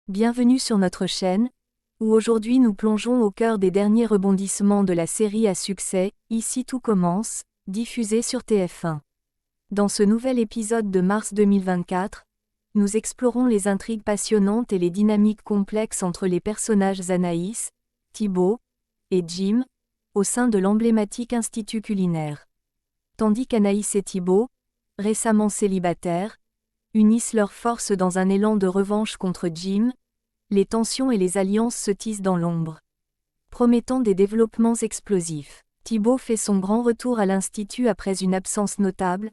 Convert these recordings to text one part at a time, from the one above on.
Bienvenue sur notre chaîne, où aujourd'hui nous plongeons au cœur des derniers rebondissements de la série à succès, Ici tout commence, diffusée sur TF1. Dans ce nouvel épisode de mars 2024, nous explorons les intrigues passionnantes et les dynamiques complexes entre les personnages Anaïs, Thibaut et Jim, au sein de l'emblématique institut culinaire. Tandis qu'Anaïs et Thibaut, récemment célibataires, unissent leurs forces dans un élan de revanche contre Jim, les tensions et les alliances se tissent dans l'ombre, promettant des développements explosifs. Thibaut fait son grand retour à l'Institut après une absence notable,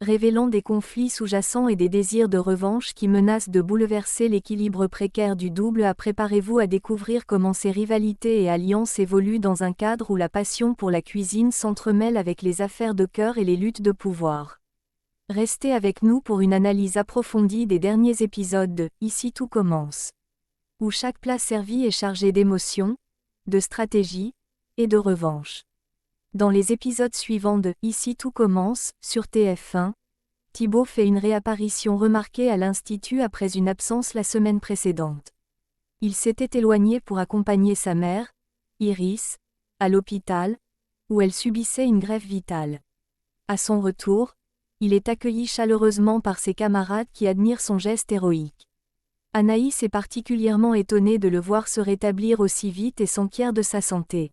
révélant des conflits sous-jacents et des désirs de revanche qui menacent de bouleverser l'équilibre précaire du double. Préparez-vous à découvrir comment ces rivalités et alliances évoluent dans un cadre où la passion pour la cuisine s'entremêle avec les affaires de cœur et les luttes de pouvoir. Restez avec nous pour une analyse approfondie des derniers épisodes de « Ici tout commence », où chaque plat servi est chargé d'émotions, de stratégie et de revanche. Dans les épisodes suivants de « Ici tout commence » sur TF1, Thibaut fait une réapparition remarquée à l'Institut après une absence la semaine précédente. Il s'était éloigné pour accompagner sa mère, Iris, à l'hôpital, où elle subissait une greffe vitale. À son retour, il est accueilli chaleureusement par ses camarades qui admirent son geste héroïque. Anaïs est particulièrement étonnée de le voir se rétablir aussi vite et s'enquiert de sa santé.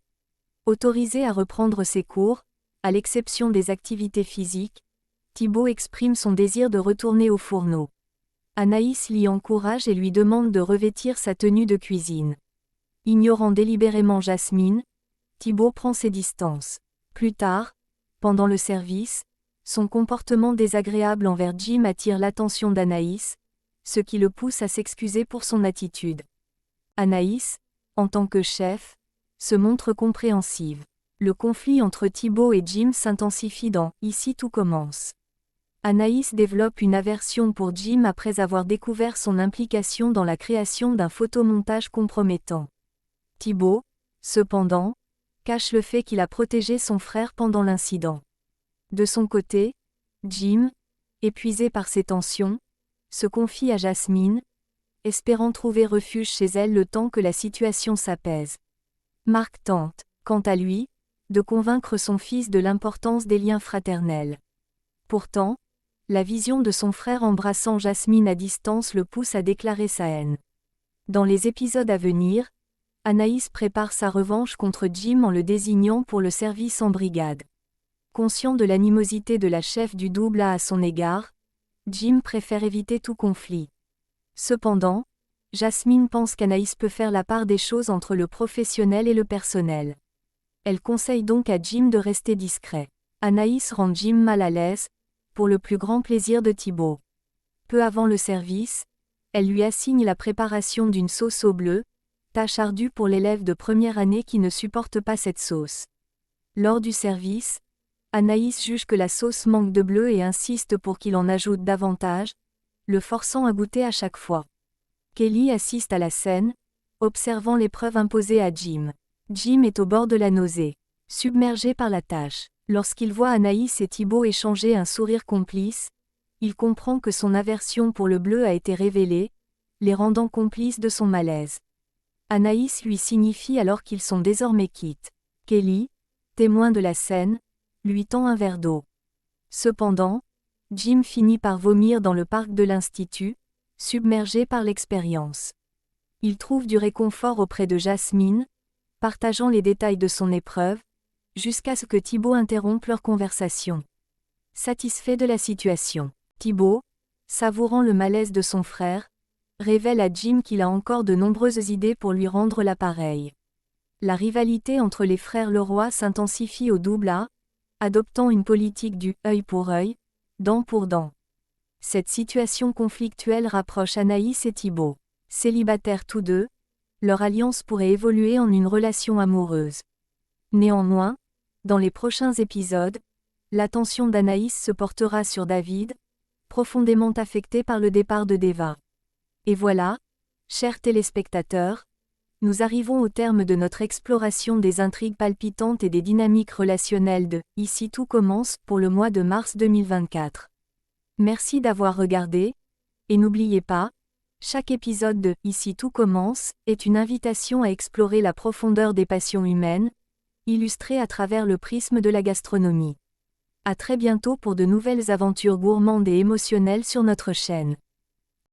Autorisé à reprendre ses cours, à l'exception des activités physiques, Thibaut exprime son désir de retourner au fourneau. Anaïs l'y encourage et lui demande de revêtir sa tenue de cuisine. Ignorant délibérément Jasmine, Thibaut prend ses distances. Plus tard, pendant le service, son comportement désagréable envers Jim attire l'attention d'Anaïs, ce qui le pousse à s'excuser pour son attitude. Anaïs, en tant que chef, se montre compréhensive. Le conflit entre Thibaut et Jim s'intensifie dans « Ici tout commence ». Anaïs développe une aversion pour Jim après avoir découvert son implication dans la création d'un photomontage compromettant. Thibaut, cependant, cache le fait qu'il a protégé son frère pendant l'incident. De son côté, Jim, épuisé par ses tensions, se confie à Jasmine, espérant trouver refuge chez elle le temps que la situation s'apaise. Marc tente, quant à lui, de convaincre son fils de l'importance des liens fraternels. Pourtant, la vision de son frère embrassant Jasmine à distance le pousse à déclarer sa haine. Dans les épisodes à venir, Anaïs prépare sa revanche contre Jim en le désignant pour le service en brigade. Conscient de l'animosité de la chef du double A à son égard, Jim préfère éviter tout conflit. Cependant, Jasmine pense qu'Anaïs peut faire la part des choses entre le professionnel et le personnel. Elle conseille donc à Jim de rester discret. Anaïs rend Jim mal à l'aise, pour le plus grand plaisir de Thibaut. Peu avant le service, elle lui assigne la préparation d'une sauce au bleu, tâche ardue pour l'élève de première année qui ne supporte pas cette sauce. Lors du service, Anaïs juge que la sauce manque de bleu et insiste pour qu'il en ajoute davantage, le forçant à goûter à chaque fois. Kelly assiste à la scène, observant l'épreuve imposée à Jim. Jim est au bord de la nausée, submergé par la tâche. Lorsqu'il voit Anaïs et Thibaut échanger un sourire complice, il comprend que son aversion pour le bleu a été révélée, les rendant complices de son malaise. Anaïs lui signifie alors qu'ils sont désormais quittes. Kelly, témoin de la scène, lui tend un verre d'eau. Cependant, Jim finit par vomir dans le parc de l'Institut, submergé par l'expérience. Il trouve du réconfort auprès de Jasmine, partageant les détails de son épreuve, jusqu'à ce que Thibaut interrompe leur conversation. Satisfait de la situation, Thibaut, savourant le malaise de son frère, révèle à Jim qu'il a encore de nombreuses idées pour lui rendre l'appareil. La rivalité entre les frères Leroy s'intensifie au double A, adoptant une politique du « œil pour œil, dent pour dent ». Cette situation conflictuelle rapproche Anaïs et Thibaut. Célibataires tous deux, leur alliance pourrait évoluer en une relation amoureuse. Néanmoins, dans les prochains épisodes, l'attention d'Anaïs se portera sur David, profondément affecté par le départ de Deva. Et voilà, chers téléspectateurs, nous arrivons au terme de notre exploration des intrigues palpitantes et des dynamiques relationnelles de « Ici tout commence » pour le mois de mars 2024. Merci d'avoir regardé, et n'oubliez pas, Chaque épisode de Ici tout commence est une invitation à explorer la profondeur des passions humaines, illustrée à travers le prisme de la gastronomie. À très bientôt pour de nouvelles aventures gourmandes et émotionnelles sur notre chaîne.